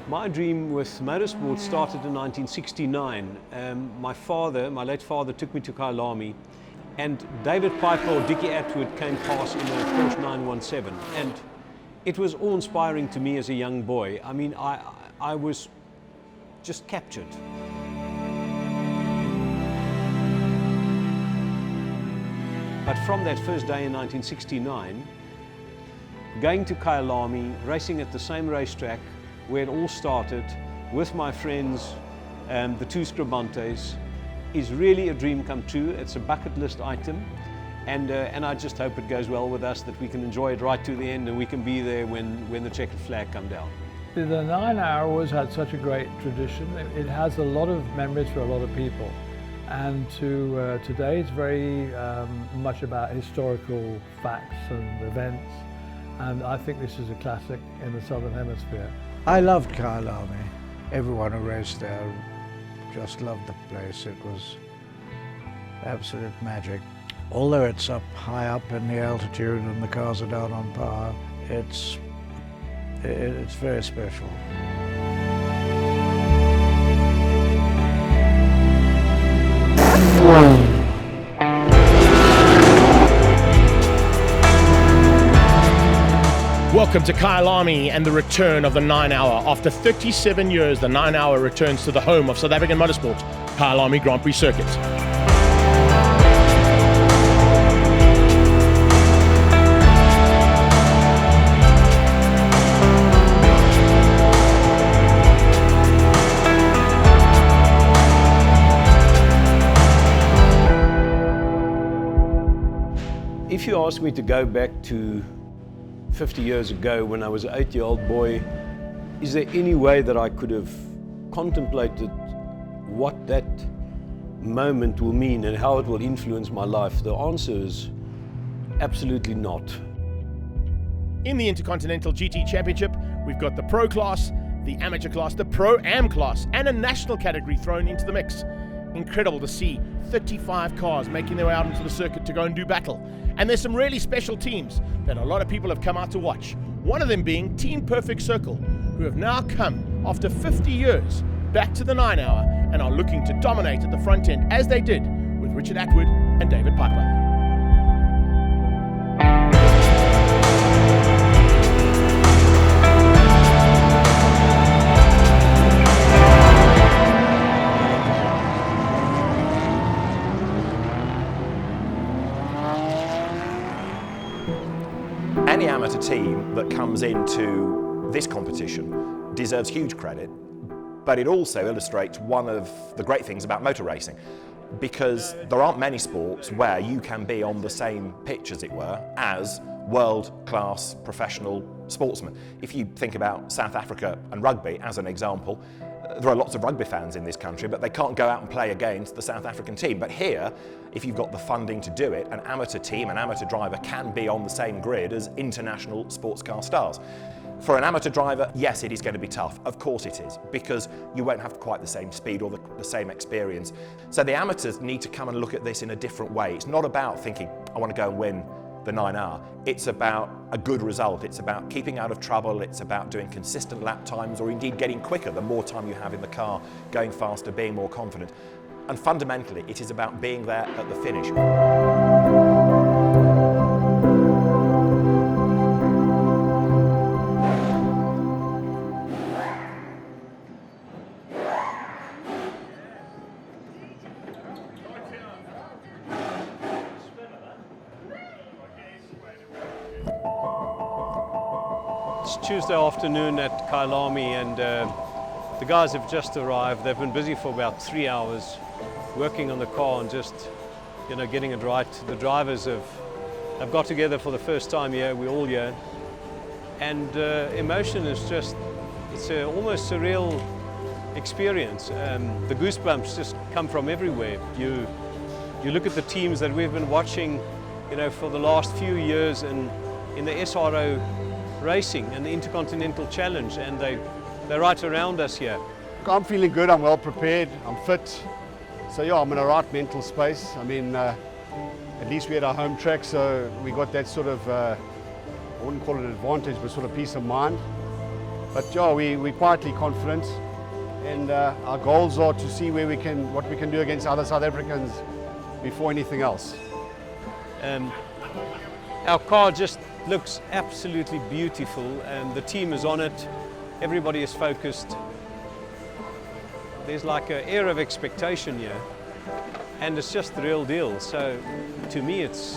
My dream with motorsport started in 1969. My late father took me to Kyalami, and David Piper or Dickie Attwood came past in a Porsche 917, and it was awe-inspiring to me as a young boy. I mean, I was just captured. But from that first day in 1969, going to Kyalami, racing at the same racetrack where it all started with my friends, the two Scribantes, is really a dream come true. It's a bucket list item, and I just hope it goes well with us, that we can enjoy it right to the end and we can be there when the checkered flag comes down. The 9 Hour always had such a great tradition. It has a lot of memories for a lot of people. And today it's very much about historical facts and events, and I think this is a classic in the Southern Hemisphere. I loved Kyalami. Everyone who raced there just loved the place. It was absolute magic. Although it's up high up in the altitude and the cars are down on power, it's very special. Welcome to Kyalami and the return of the 9 Hour. After 37 years, the 9 Hour returns to the home of South African motorsport, Kyalami Grand Prix Circuit. If you ask me to go back to 50 years ago when I was an 8-year-old boy, is there any way that I could have contemplated what that moment will mean and how it will influence my life? The answer is absolutely not. In the Intercontinental GT Championship, we've got the Pro class, the Amateur class, the Pro-Am class, and a national category thrown into the mix. Incredible to see 35 cars making their way out into the circuit to go and do battle. And there's some really special teams that a lot of people have come out to watch. One of them being Team Perfect Circle, who have now come, after 50 years, back to the 9 Hour and are looking to dominate at the front end, as they did with Richard Attwood and David Piper. Any amateur team that comes into this competition deserves huge credit, but it also illustrates one of the great things about motor racing, because there aren't many sports where you can be on the same pitch, as it were, as world-class professional sportsmen. If you think about South Africa and rugby as an example, there are lots of rugby fans in this country, but they can't go out and play against the South African team. But here, if you've got the funding to do it, an amateur team, an amateur driver can be on the same grid as international sports car stars. For an amateur driver, yes, it is going to be tough. Of course it is, because you won't have quite the same speed or the same experience. So the amateurs need to come and look at this in a different way. It's not about thinking, I want to go and win the 9 Hour. It's about a good result. It's about keeping out of trouble. It's about doing consistent lap times, or indeed getting quicker the more time you have in the car, going faster, being more confident. And fundamentally, it is about being there at the finish. It's Tuesday afternoon at Kyalami, and the guys have just arrived. They've been busy for about 3 hours working on the car and just, getting it right. The drivers have got together for the first time here. We're all here, and emotion is just, it's an almost surreal experience. The goosebumps just come from everywhere. You look at the teams that we've been watching, for the last few years in the SRO racing and the Intercontinental Challenge, and they're right around us here. I'm feeling good, I'm well prepared, I'm fit. So yeah, I'm in a right mental space. I mean, at least we had our home track, so we got that sort of, I wouldn't call it advantage, but sort of peace of mind. But yeah, we're quietly confident, and our goals are to see what we can do against other South Africans before anything else. Our car just looks absolutely beautiful, and the team is on it. Everybody is focused. There's like an air of expectation here, and it's just the real deal. So to me, it's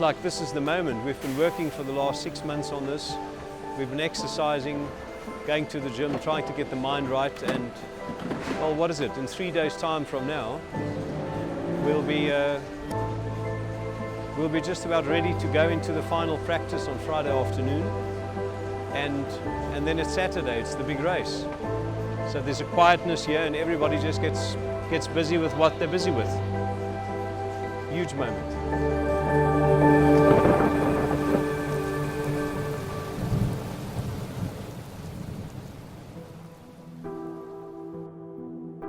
like this is the moment. We've been working for the last 6 months on this. We've been exercising, going to the gym, trying to get the mind right, and well, what is it? In 3 days' time from now, we'll be just about ready to go into the final practice on Friday afternoon, and then it's Saturday. It's the big race. So there's a quietness here, and everybody just gets busy with what they're busy with. Huge moment.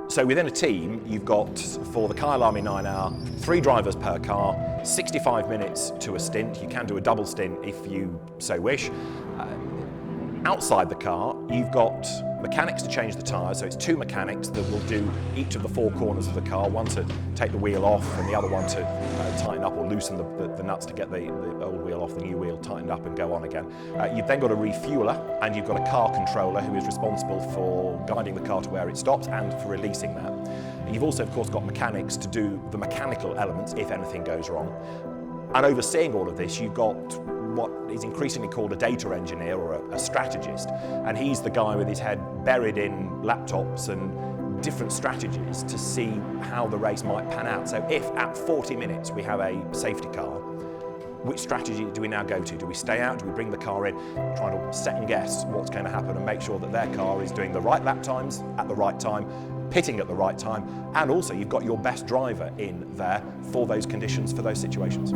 So within a team, you've got, for the Kyalami 9-hour, 3 drivers per car, 65 minutes to a stint. You can do a double stint if you so wish. Outside the car, you've got mechanics to change the tyres, so it's 2 mechanics that will do each of the 4 corners of the car, one to take the wheel off and the other one to tighten up or loosen the nuts to get the old wheel off, the new wheel tightened up and go on again. You've then got a refueler, and you've got a car controller who is responsible for guiding the car to where it stops and for releasing that. And you've also, of course, got mechanics to do the mechanical elements if anything goes wrong. And overseeing all of this, you've got what is increasingly called a data engineer or a strategist, and he's the guy with his head buried in laptops and different strategies to see how the race might pan out. So if at 40 minutes we have a safety car, which strategy do we now go to? Do we stay out? Do we bring the car in? Trying to second guess what's going to happen and make sure that their car is doing the right lap times at the right time, pitting at the right time, and also you've got your best driver in there for those conditions, for those situations.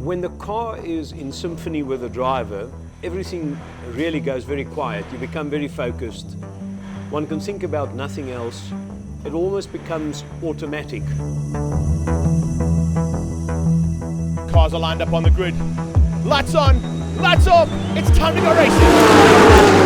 When the car is in symphony with the driver, everything really goes very quiet. You become very focused. One can think about nothing else. It almost becomes automatic. Cars are lined up on the grid. Lights on, lights off, it's time to go racing.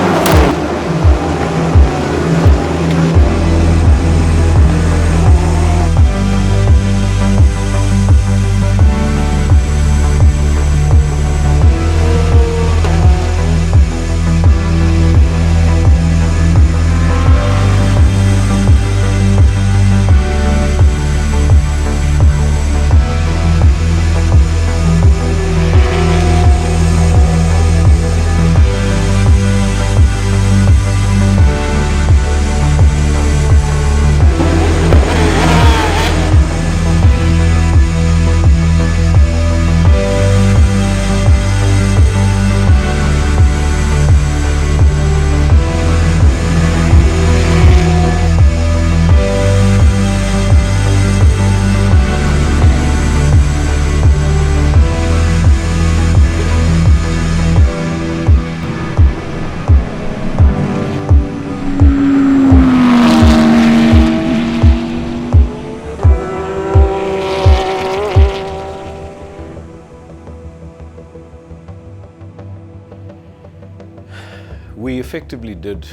effectively did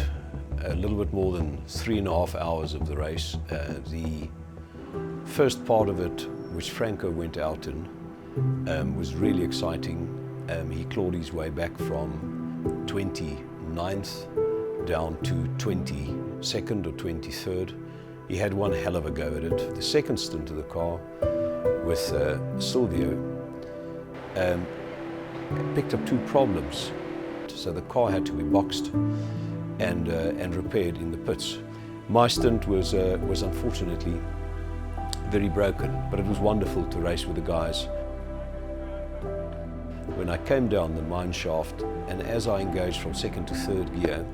a little bit more than 3.5 hours of the race. The first part of it, which Franco went out in, was really exciting. He clawed his way back from 29th down to 22nd or 23rd. He had one hell of a go at it. The second stint of the car with Silvio picked up 2 problems. So the car had to be boxed and repaired in the pits. My stint was unfortunately very broken, but it was wonderful to race with the guys. When I came down the mine shaft, and as I engaged from 2nd to 3rd gear,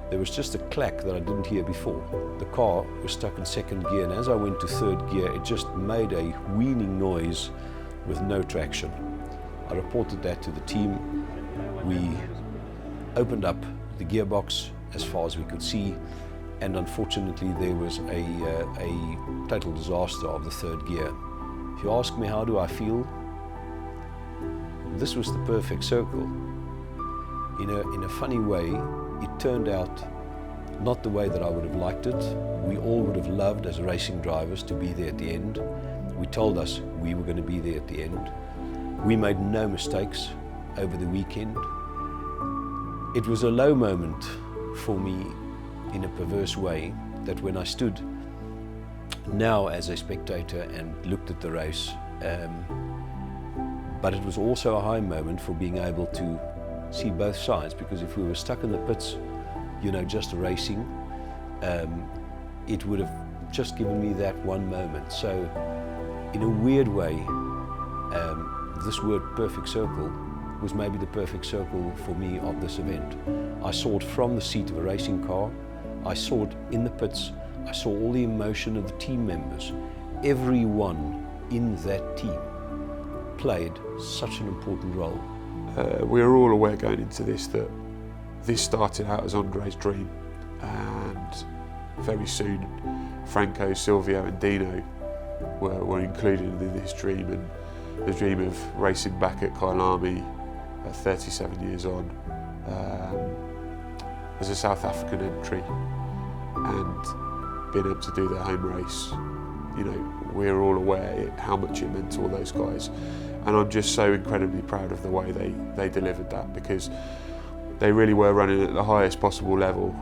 there was just a clack that I didn't hear before. The car was stuck in 2nd gear, and as I went to 3rd gear, it just made a wheeling noise with no traction. I reported that to the team. We opened up the gearbox as far as we could see, and unfortunately there was a total disaster of the 3rd gear. If you ask me how do I feel, this was the perfect circle. In a funny way, it turned out not the way that I would have liked it. We all would have loved as racing drivers to be there at the end. We told us we were going to be there at the end. We made no mistakes over the weekend. It was a low moment for me in a perverse way, that when I stood now as a spectator and looked at the race, but it was also a high moment for being able to see both sides, because if we were stuck in the pits, just racing, it would have just given me that one moment. So in a weird way, this word perfect circle was maybe the perfect circle for me of this event. I saw it from the seat of a racing car, I saw it in the pits, I saw all the emotion of the team members. Everyone in that team played such an important role. We were all aware going into this that this started out as Andre's dream, and very soon Franco, Silvio and Dino were included in this dream, and the dream of racing back at Kyalami 37 years on as a South African entry and being able to do their home race. We're all aware how much it meant to all those guys, and I'm just so incredibly proud of the way they delivered that, because they really were running at the highest possible level.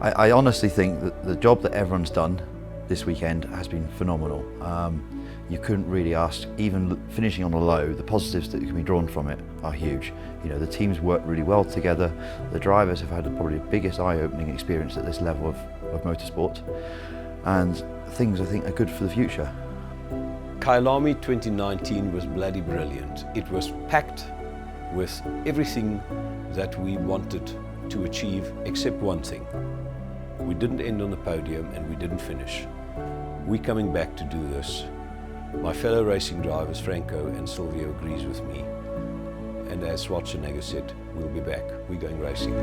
I honestly think that the job that everyone's done this weekend has been phenomenal. You couldn't really ask, even finishing on a low, the positives that can be drawn from it are huge. The teams work really well together. The drivers have had probably the biggest eye-opening experience at this level of motorsport, and things I think are good for the future. Kyalami 2019 was bloody brilliant. It was packed with everything that we wanted to achieve, except one thing. We didn't end on the podium and we didn't finish. We're coming back to do this. My fellow racing drivers, Franco and Silvio, agrees with me. And as Schwarzenegger said, we'll be back. We're going racing.